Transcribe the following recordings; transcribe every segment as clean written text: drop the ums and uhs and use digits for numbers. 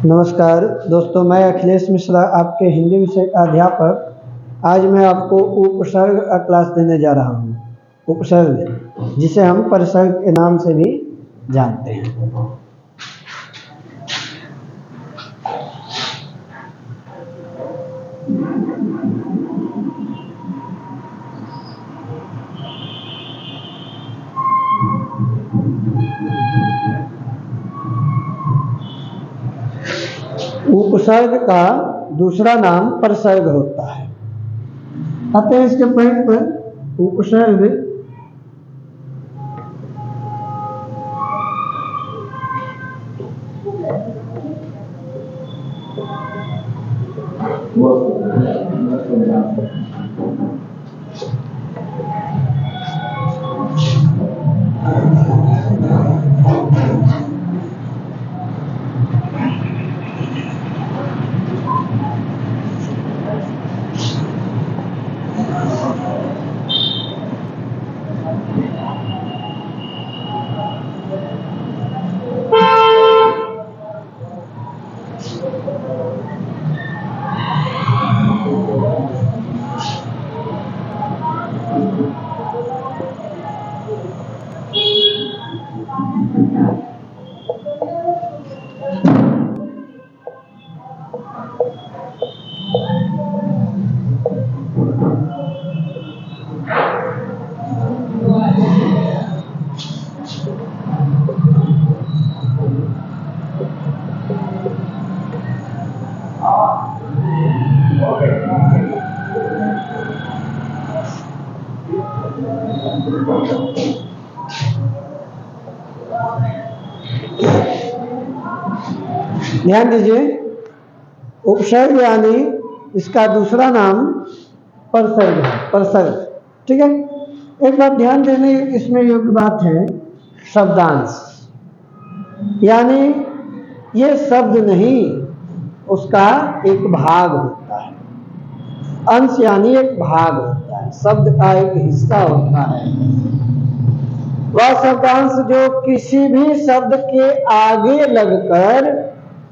नमस्कार दोस्तों, मैं अखिलेश मिश्रा, आपके हिंदी विषय का अध्यापक। आज मैं आपको उपसर्ग का क्लास देने जा रहा हूँ। उपसर्ग, जिसे हम परिसर्ग के नाम से भी जानते हैं। उपसर्ग का दूसरा नाम परिसर्ग होता है। आते हैं इसके पॉइंट पर। उपसर्ग ध्यान दीजिए, उपसर्ग यानी इसका दूसरा नाम परसर्ग है। परसर्ग, ठीक है। एक बात ध्यान देने इसमें योग्य बात है, शब्दांश यानी ये शब्द नहीं, उसका एक भाग होता है। अंश यानी एक भाग होता है, शब्द का एक हिस्सा होता है। वह शब्दांश जो किसी भी शब्द के आगे लगकर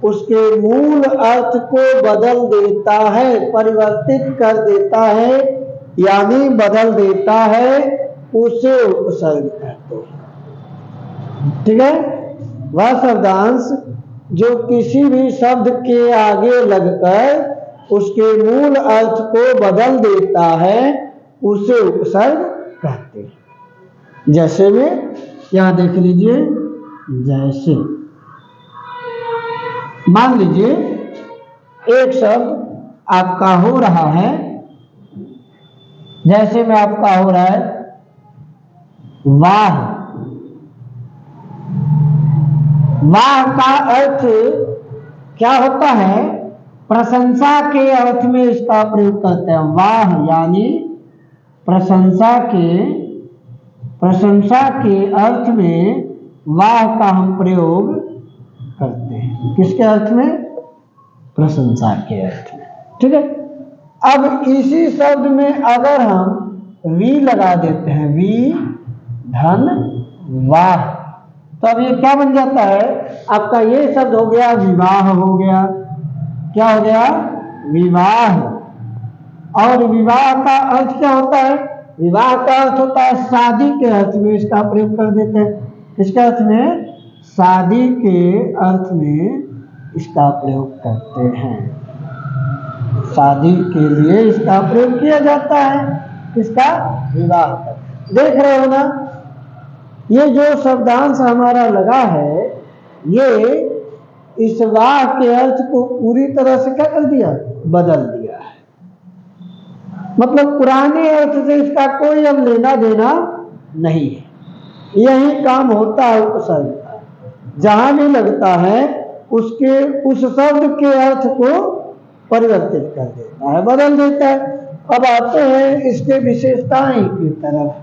उसके मूल अर्थ को बदल देता है, परिवर्तित कर देता है, यानी बदल देता है, उसे उपसर्ग कहते हैं। ठीक है। वह शब्दांश जो किसी भी शब्द के आगे लगकर उसके मूल अर्थ को बदल देता है, उसे उपसर्ग कहते हैं। जैसे में यहां देख लीजिए, जैसे मान लीजिए एक शब्द आपका हो रहा है, जैसे में आपका हो रहा है वाह। वाह का अर्थ क्या होता है? प्रशंसा के अर्थ में इसका प्रयोग करते हैं। वाह यानी प्रशंसा के अर्थ में वाह का हम प्रयोग करते हैं। किसके अर्थ में? प्रशंसा के अर्थ में। ठीक है। अब इसी शब्द में अगर हम वी लगा देते हैं, वी धन वाह, तो अब ये क्या बन जाता है? आपका ये शब्द हो गया विवाह, हो गया क्या हो गया? विवाह। और विवाह का अर्थ क्या होता है? विवाह का अर्थ होता है शादी के अर्थ में इसका प्रयोग कर देते हैं। किसके अर्थ में? शादी के अर्थ में इसका प्रयोग करते हैं। शादी के लिए इसका प्रयोग किया जाता है। किसका? विवाह का। देख रहे हो ना, ये जो शब्दांश हमारा लगा है, ये इस वाह के अर्थ को पूरी तरह से क्या कर दिया? बदल दिया है। मतलब पुराने अर्थ से इसका कोई अब लेना देना नहीं है। यही काम होता है उपसर्ग का। जहां भी लगता है उस शब्द के अर्थ को परिवर्तित कर देता है, बदल देता है। अब आते हैं इसके विशेषताएं की तरफ।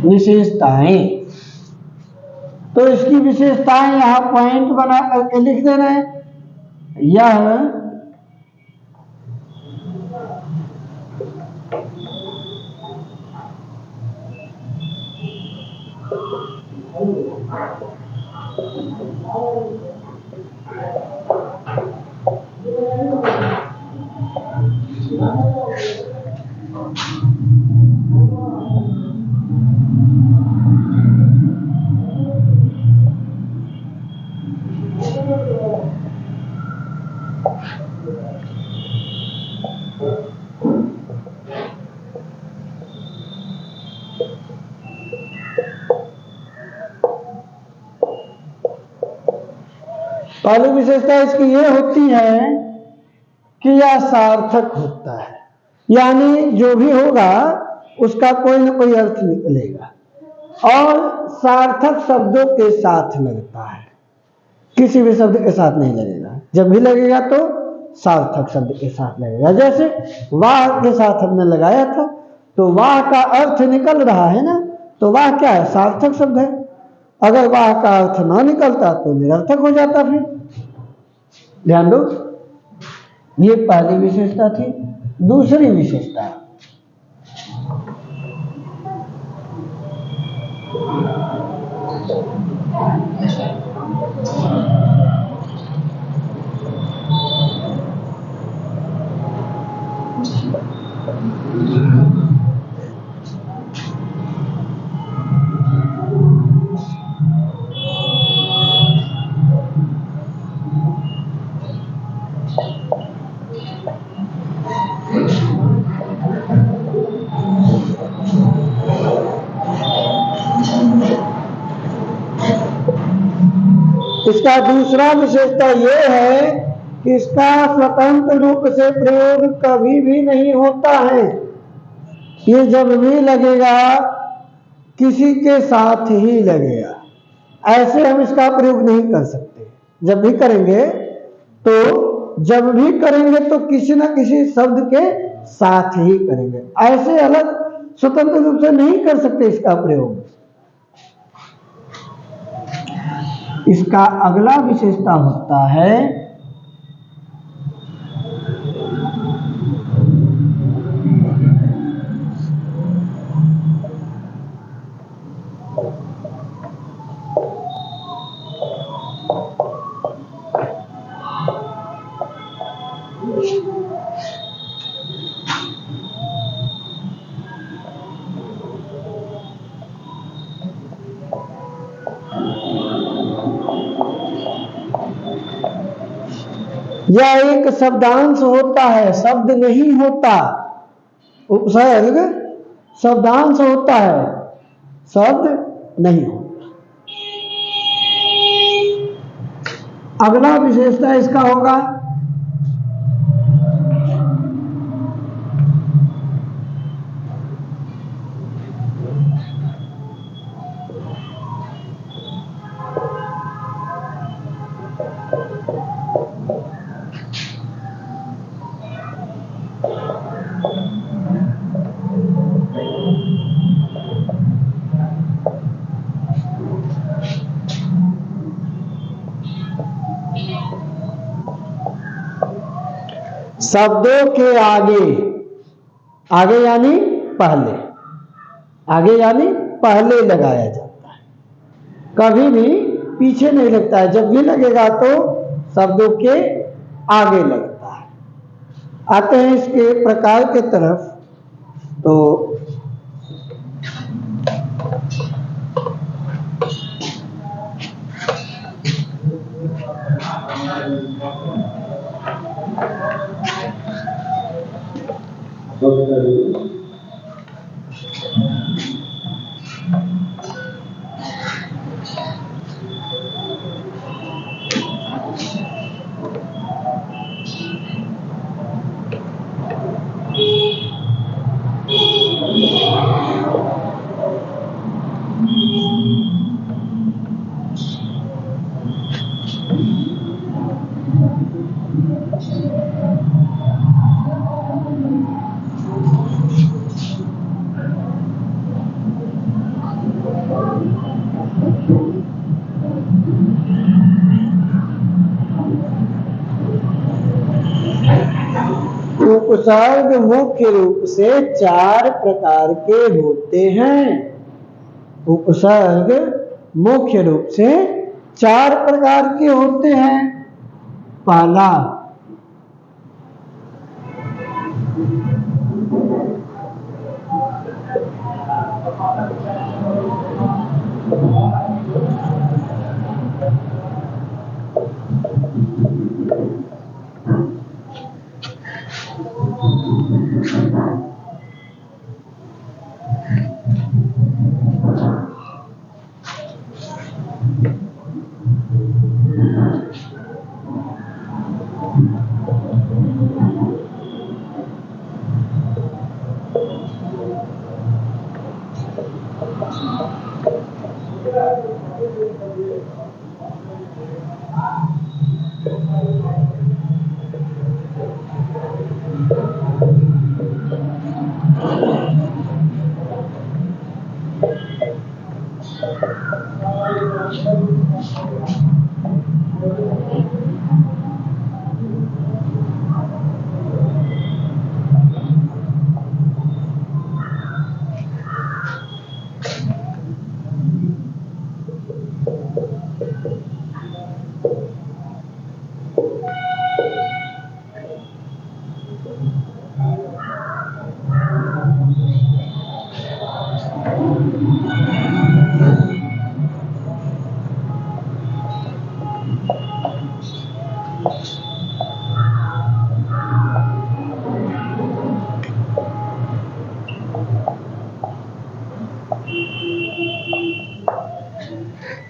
विशेषताएं, तो इसकी विशेषताएं यहां पॉइंट बना करके लिख देना है। यह पहली विशेषता इसकी ये होती है कि यह सार्थक होता है, यानी जो भी होगा उसका कोई न कोई अर्थ निकलेगा और सार्थक शब्दों के साथ लगता है, किसी भी शब्द के साथ नहीं लगेगा। जब भी लगेगा तो सार्थक शब्द के साथ लगेगा। जैसे वाह के साथ हमने लगाया था तो वाह का अर्थ निकल रहा है ना, तो वाह क्या है? सार्थक शब्द है। अगर वाह का अर्थ ना निकलता तो निरर्थक हो जाता। फिर ध्यान दो, ये पहली विशेषता थी। दूसरी विशेषता, इसका दूसरा विशेषता यह है कि इसका स्वतंत्र रूप से प्रयोग कभी भी नहीं होता है। ये जब भी लगेगा किसी के साथ ही लगेगा, ऐसे हम इसका प्रयोग नहीं कर सकते। जब भी करेंगे तो किसी न किसी शब्द के साथ ही करेंगे, ऐसे अलग स्वतंत्र रूप से नहीं कर सकते इसका प्रयोग। इसका अगला विशेषता होता है यह एक शब्दांश होता है, शब्द नहीं होता। उपसर्ग शब्दांश होता है, शब्द नहीं होता। अगला विशेषता इसका होगा शब्दों के आगे, आगे यानी पहले, आगे यानी पहले लगाया जाता है, कभी भी पीछे नहीं लगता है। जब भी लगेगा तो शब्दों के आगे लगता है। आते हैं इसके प्रकार के तरफ। तो उपसर्ग मुख्य रूप से 4 प्रकार के होते हैं। उपसर्ग मुख्य रूप से 4 प्रकार के होते हैं। पहला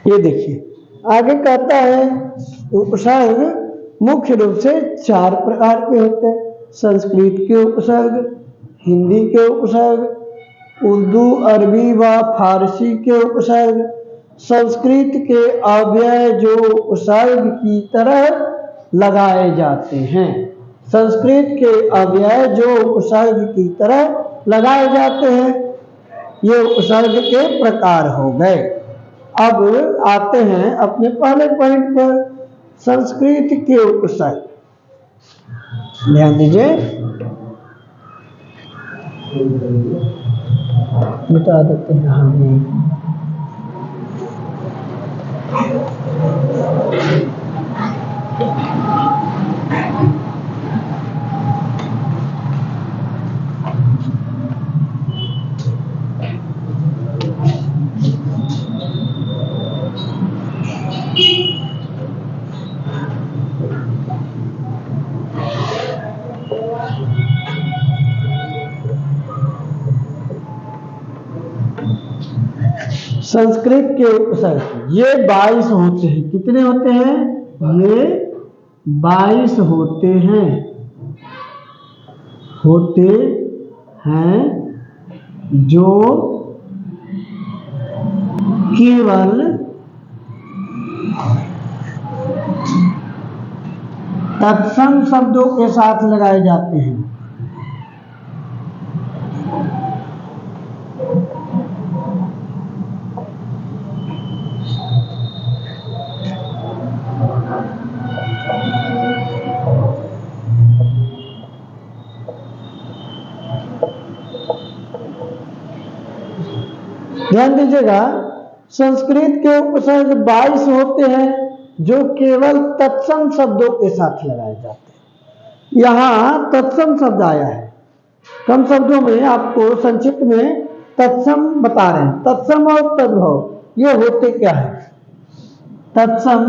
ये देखिए आगे कहता है उपसर्ग मुख्य रूप से 4 प्रकार के होते हैं। संस्कृत के उपसर्ग, हिंदी के उपसर्ग, उर्दू, अरबी व फारसी के उपसर्ग। संस्कृत के अव्यय जो उपसर्ग की तरह लगाए जाते हैं। संस्कृत के अव्यय जो उपसर्ग की तरह लगाए जाते हैं, ये उपसर्ग के प्रकार हो गए। अब आते हैं अपने पहले पॉइंट पर, संस्कृत के उपसर्ग। ध्यान दीजिए, बता देते हैं हमें। संस्कृत के उपसर्ग ये 22 होते हैं। कितने होते हैं? ये 22 होते हैं जो केवल तत्सम शब्दों के साथ लगाए जाते हैं। ध्यान दीजिएगा, संस्कृत के उपसर्ग 22 होते हैं जो केवल तत्सम शब्दों के साथ लगाए जाते हैं। यहाँ तत्सम शब्द आया है। कम शब्दों में आपको संक्षिप्त में तत्सम बता रहे हैं। तत्सम और तद्भव ये होते क्या है? तत्सम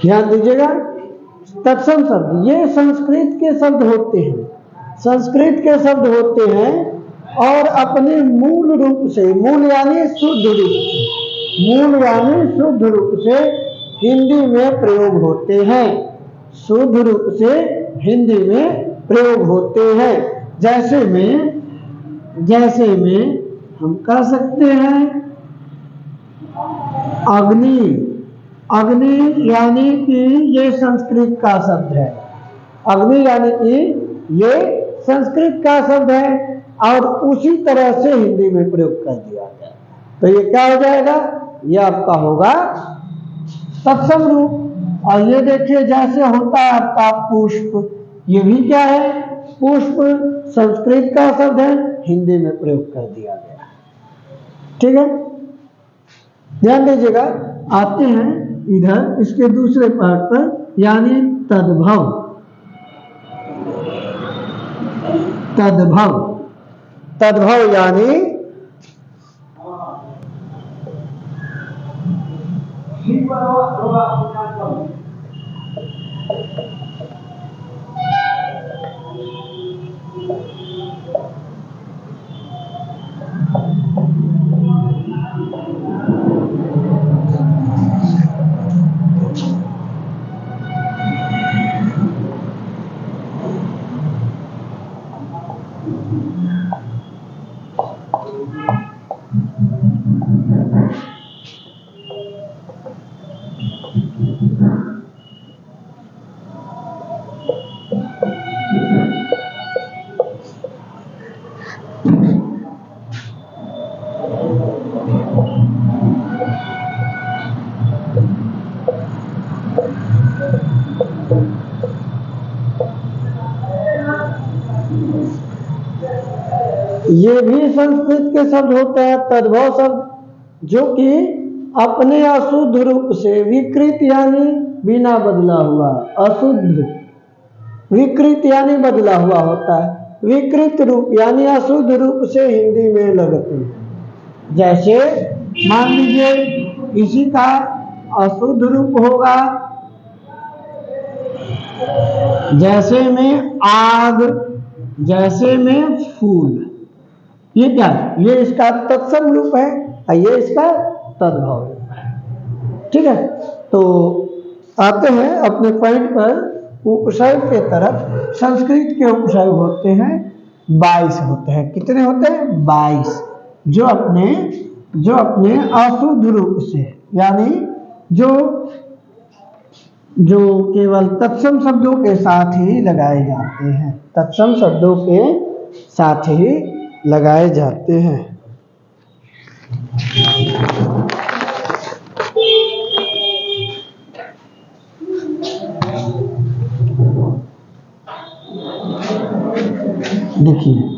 ध्यान दीजिएगा, तत्सम शब्द ये संस्कृत के शब्द होते हैं, संस्कृत के शब्द होते हैं और अपने मूल रूप से, मूल यानी शुद्ध रूप से, मूल यानी शुद्ध रूप से हिंदी में प्रयोग होते हैं, शुद्ध रूप से हिंदी में प्रयोग होते हैं। जैसे में हम कह सकते हैं अग्नि, अग्नि यानी कि ये संस्कृत का शब्द है, अग्नि यानी कि ये संस्कृत का शब्द है और उसी तरह से हिंदी में प्रयोग कर दिया गया, तो ये क्या हो जाएगा, ये आपका होगा तत्सम रूप। और ये देखिए जैसे होता है आपका पुष्प, ये भी क्या है, पुष्प संस्कृत का शब्द है, हिंदी में प्रयोग कर दिया गया। ठीक है, ध्यान दीजिएगा। आते हैं इधर इसके दूसरे पार्ट पर, यानी तद्भव। तद्भव, तद्भव यानी ये भी संस्कृत के शब्द होते हैं तद्भव शब्द, जो कि अपने अशुद्ध रूप से विकृत यानी बिना बदला हुआ, अशुद्ध विकृत यानी बदला हुआ होता है, विकृत रूप यानी अशुद्ध रूप से हिंदी में लगते हैं। जैसे मान लीजिए इसी का अशुद्ध रूप होगा, जैसे में आग, जैसे में फूल, ये क्या है, ये इसका तत्सम रूप है और ये इसका तद्भव रूप है। ठीक है, तो आते हैं अपने पॉइंट पर, उपसर्ग के तरफ। संस्कृत के उपसर्ग होते हैं 22 होते हैं, कितने होते हैं, 22, जो अपने अशुद्ध रूप से, यानी जो केवल तत्सम शब्दों के साथ ही लगाए जाते हैं, तत्सम शब्दों के साथ ही लगाए जाते हैं। देखिए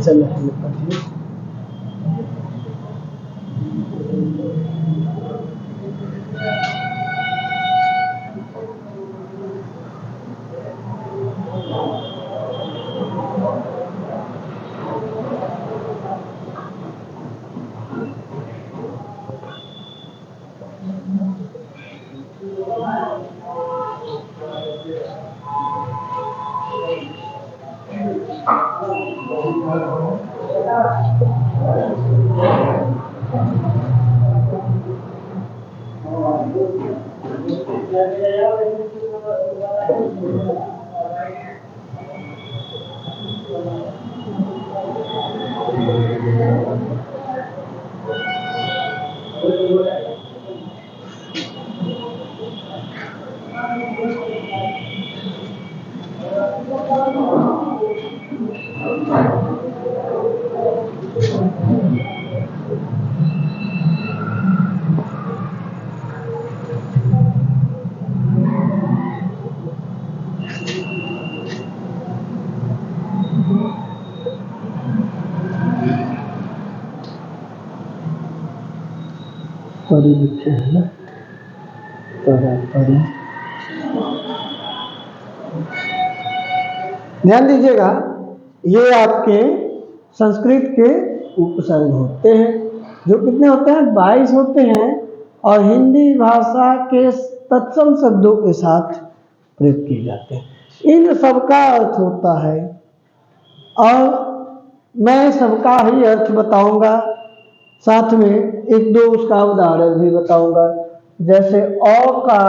चलो पढ़िए। पढ़ी लिखे है ना, पढ़ी। ध्यान दीजिएगा, ये आपके संस्कृत के उपसर्ग होते हैं, जो कितने होते हैं? 22 होते हैं, और हिंदी भाषा के तत्सम शब्दों के साथ प्रयोग किए जाते हैं। इन सबका अर्थ होता है, और मैं सबका ही अर्थ बताऊंगा, साथ में एक दो उसका उदाहरण भी बताऊंगा। जैसे अ का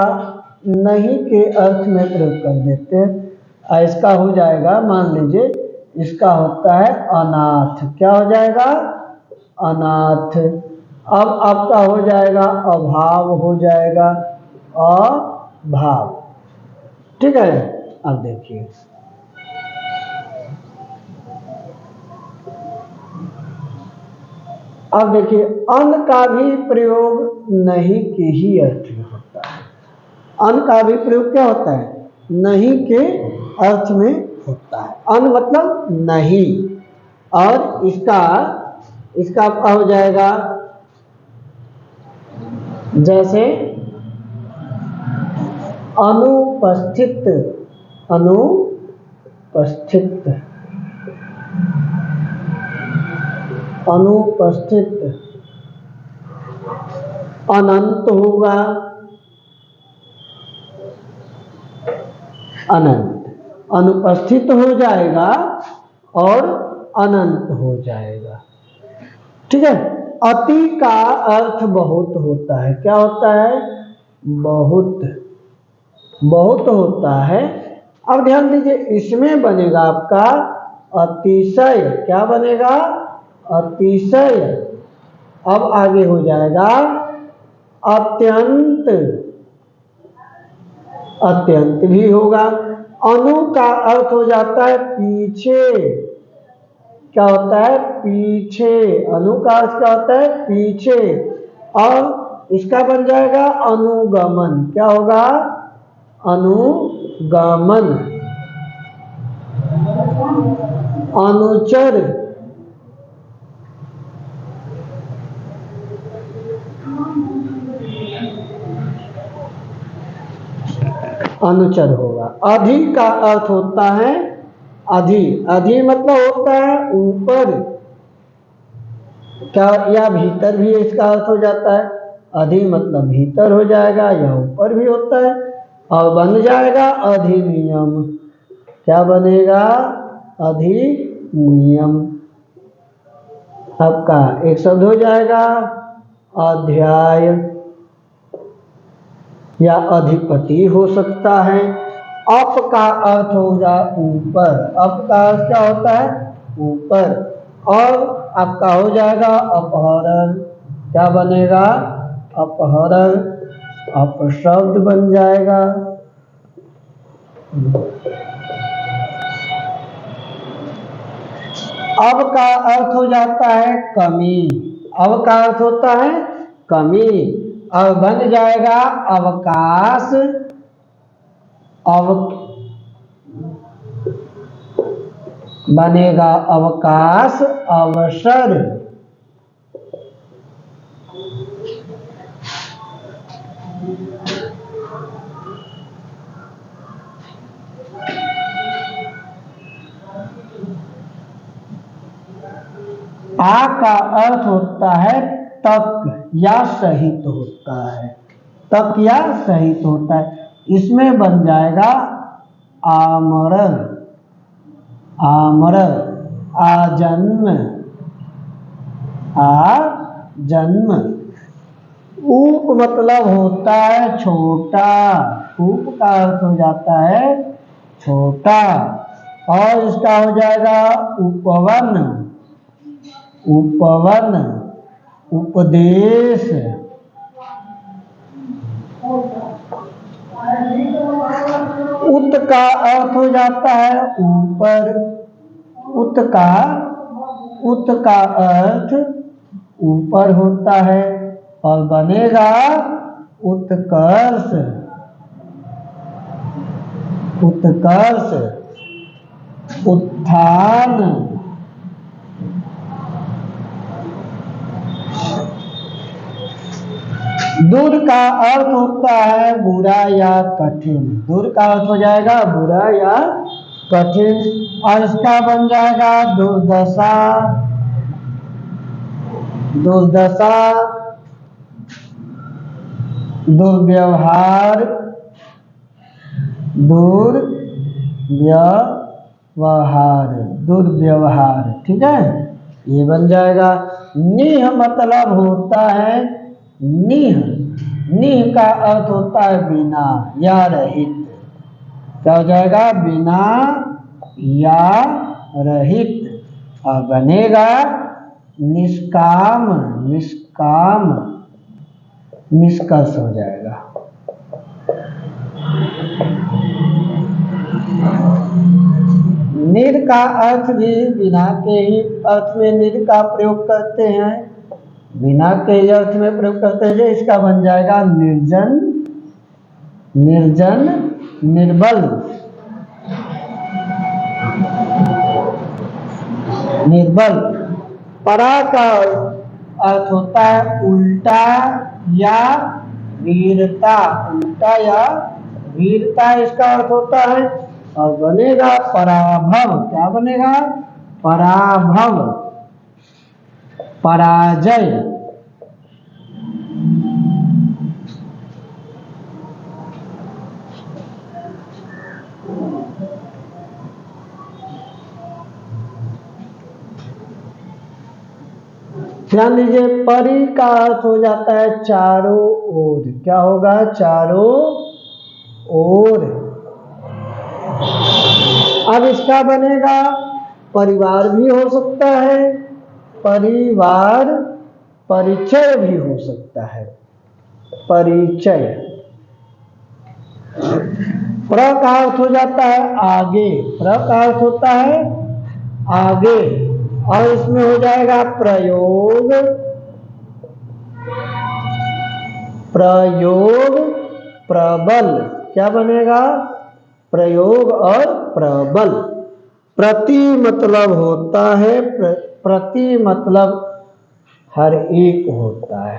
नहीं के अर्थ में प्रयोग कर देते हैं। इसका हो जाएगा, मान लीजिए इसका होता है अनाथ। क्या हो जाएगा? अनाथ। अब आपका हो जाएगा अभाव, हो जाएगा अभाव। ठीक है, अब देखिए, अब देखिए, अन का भी प्रयोग नहीं के ही अर्थ में होता है। अन का भी प्रयोग क्या होता है? नहीं के अर्थ में होता है। अन मतलब नहीं, और इसका आपका हो जाएगा, जैसे अनुपस्थित, अनुपस्थित, अनुपस्थित। अनंत होगा, अनंत। अनुपस्थित हो जाएगा और अनंत हो जाएगा। ठीक है। अति का अर्थ बहुत होता है। क्या होता है? बहुत, बहुत होता है। अब ध्यान दीजिए, इसमें बनेगा आपका अतिशय। क्या बनेगा? अतिशय। अब आगे हो जाएगा अत्यंत, अत्यंत भी होगा। अनु का अर्थ हो जाता है पीछे। क्या होता है? पीछे। अनु का अर्थ क्या होता है? पीछे। और इसका बन जाएगा अनुगमन। क्या होगा? अनुगमन। अनुचर, अनुचर होगा। अधि का अर्थ होता है अधि। अधि मतलब होता है ऊपर, क्या, या भीतर भी इसका अर्थ हो जाता है। अधि मतलब भीतर हो जाएगा, या ऊपर भी होता है। और बन जाएगा अधिनियम। क्या बनेगा? अधिनियम। आपका एक शब्द हो जाएगा अध्याय, या अधिपति हो सकता है। अप का अर्थ होगा ऊपर। अप का अर्थ क्या होता है? ऊपर। और आपका हो जाएगा अपहरण। क्या बनेगा? अपहरण। अपशब्द बन जाएगा। अब का अर्थ हो जाता है कमी। अव का अर्थ होता है कमी। अब बन जाएगा अवकाश, बनेगा अवकाश अवसर। आ का अर्थ होता है तक या सहित होता है, तक या सहित होता है। इसमें बन जाएगा आमरण, आमरण आजन्म, आजन्म। ऊप मतलब होता है छोटा, ऊप का अर्थ हो जाता है छोटा। और इसका हो जाएगा उपवन, उपवन उपदेश। उत का अर्थ हो जाता है ऊपर, उत का अर्थ ऊपर होता है और बनेगा उत्कर्ष, उत्कर्ष उत्थान। दूर का अर्थ होता है बुरा या कठिन, दूर का अर्थ हो जाएगा बुरा या कठिन। और इसका बन जाएगा दुर्दशा, दुर्दशा दुर्व्यवहार, दुर्व्यवहार, दुर्व्यवहार। ठीक है, ये बन जाएगा। निह मतलब होता है निह, निह का अर्थ होता है बिना या रहित। क्या हो जाएगा? बिना या रहित। और बनेगा निष्काम, निष्काम निष्कर्ष हो जाएगा। निर का अर्थ भी बिना के ही अर्थ में निर का प्रयोग करते हैं, बिना के ही अर्थ में प्रयोग करते हैं। इसका बन जाएगा निर्जन, निर्जन निर्बल, निर्बल। परा का अर्थ होता है उल्टा या वीरता, उल्टा या वीरता इसका अर्थ होता है। और बनेगा पराभव। क्या बनेगा? पराभव, पराजय। ध्यान दीजिए, परि का अर्थ हो जाता है चारों ओर। क्या होगा? चारों ओर। अब इसका बनेगा परिवार भी हो सकता है, परिवार, परिचय भी हो सकता है, परिचय। प्र का अर्थ हो जाता है आगे, प्र का अर्थ होता है आगे। और इसमें हो जाएगा प्रयोग, प्रयोग प्रबल। क्या बनेगा? प्रयोग और प्रबल। प्रति मतलब होता है, प्रति मतलब हर एक होता है,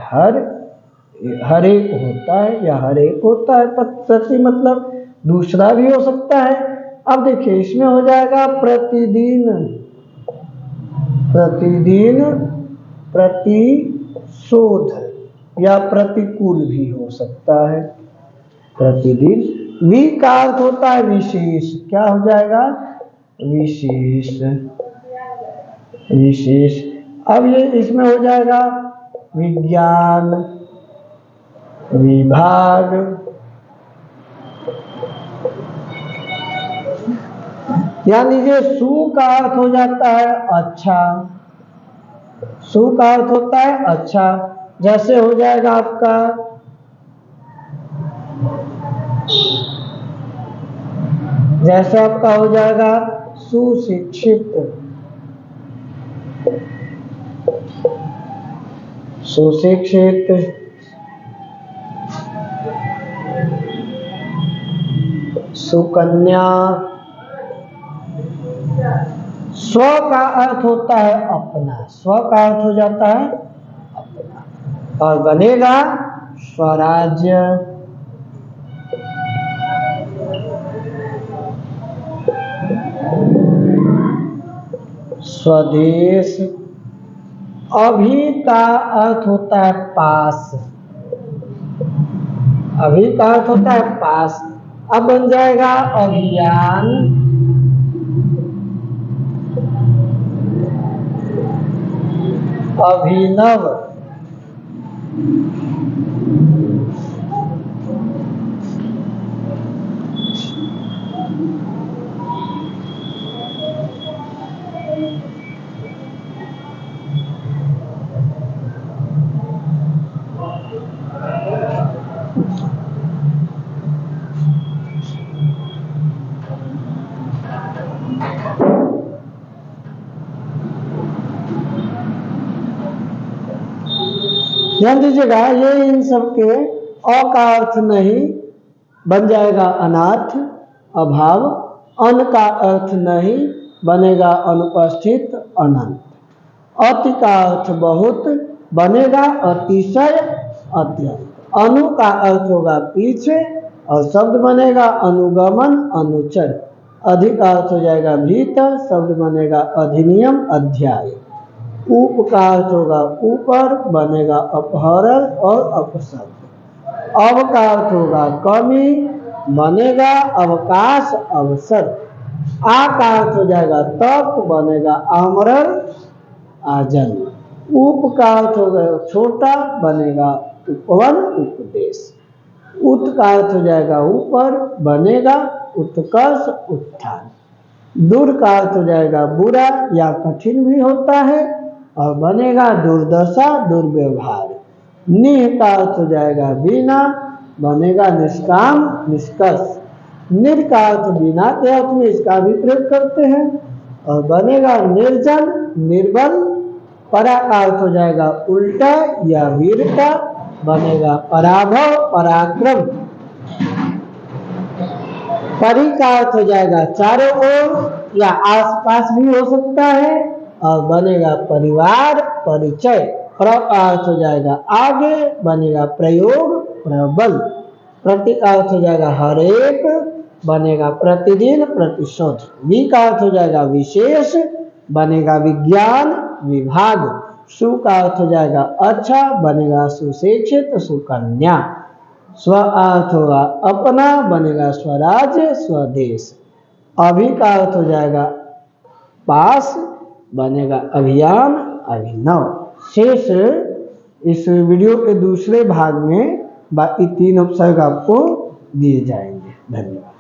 हर एक होता है या हर एक होता है। प्रति मतलब दूसरा भी हो सकता है। अब देखिए, इसमें हो जाएगा प्रतिदिन, प्रतिदिन प्रतिशोध या प्रतिकूल भी हो सकता है, प्रतिदिन। वि का अर्थ होता है विशेष। क्या हो जाएगा? विशेष, विशेष। अब ये इसमें हो जाएगा विज्ञान, विभाग। ध्यान दीजिए, सु का अर्थ हो जाता है अच्छा, सु का अर्थ होता है अच्छा। जैसे हो जाएगा आपका जैसे आपका हो जाएगा सुशिक्षित, सुशिक्षित, सुकन्या। स्व का अर्थ होता है अपना, स्व का अर्थ हो जाता है अपना, और बनेगा स्वराज्य, स्वदेश। अभी का अर्थ होता है पास, अभी का अर्थ होता है पास। अब बन जाएगा अभियान, अभिनव। ध्यान दीजिएगा, ये इन सब के अ का अर्थ नहीं, बन जाएगा अनाथ, अभाव। अन का अर्थ नहीं, बनेगा अनुपस्थित, अनंत। अति का अर्थ बहुत, बनेगा अतिशय, अत्यंत। अनु का अर्थ होगा पीछे, और शब्द बनेगा अनुगमन, अनुचर। अधिक का अर्थ हो जाएगा भीतर, शब्द बनेगा अधिनियम, अध्याय। उप का अर्थ होगा ऊपर, बनेगा अपहरण और अपशब्द। अव का अर्थ होगा कमी, बनेगा अवकाश, अवसर। आ का अर्थ हो जाएगा तप, बनेगा आमरण, आजन्म। उप का अर्थ होगा छोटा, बनेगा उपवन, उपदेश। उत का अर्थ हो जाएगा ऊपर, बनेगा उत्कर्ष, उत्थान। दूर का अर्थ हो जाएगा बुरा या कठिन भी होता है, और बनेगा दुर्दशा, दुर्व्यवहार। निह का अर्थ हो जाएगा बिना, बनेगा निष्काम, निष्कर्ष। निर का अर्थ बिना के अर्थ में इसका भी प्रयोग करते हैं, और बनेगा निर्जन, निर्बल। परा का अर्थ हो जाएगा उल्टा या वीरता, बनेगा पराभव, पराक्रम। परि का अर्थ हो जाएगा चारों ओर या आसपास भी हो सकता है, और बनेगा परिवार, परिचय। प्र का अर्थ हो जाएगा आगे, बनेगा प्रयोग, प्रबल। प्रति का अर्थ हो जाएगा हर एक, बनेगा प्रतिदिन, प्रतिशोध। वि का अर्थ हो जाएगा विशेष, बनेगा विज्ञान, विभाग। सु का अर्थ हो जाएगा अच्छा, बनेगा सुशिक्षित, सुकन्या। स्व अर्थ होगा अपना, बनेगा स्वराज्य, स्वदेश। अभि का अर्थ हो जाएगा पास, बनेगा अभियान, अभिनव। शेष इस वीडियो के दूसरे भाग में बाकी 3 उपसर्ग आपको दिए जाएंगे। धन्यवाद।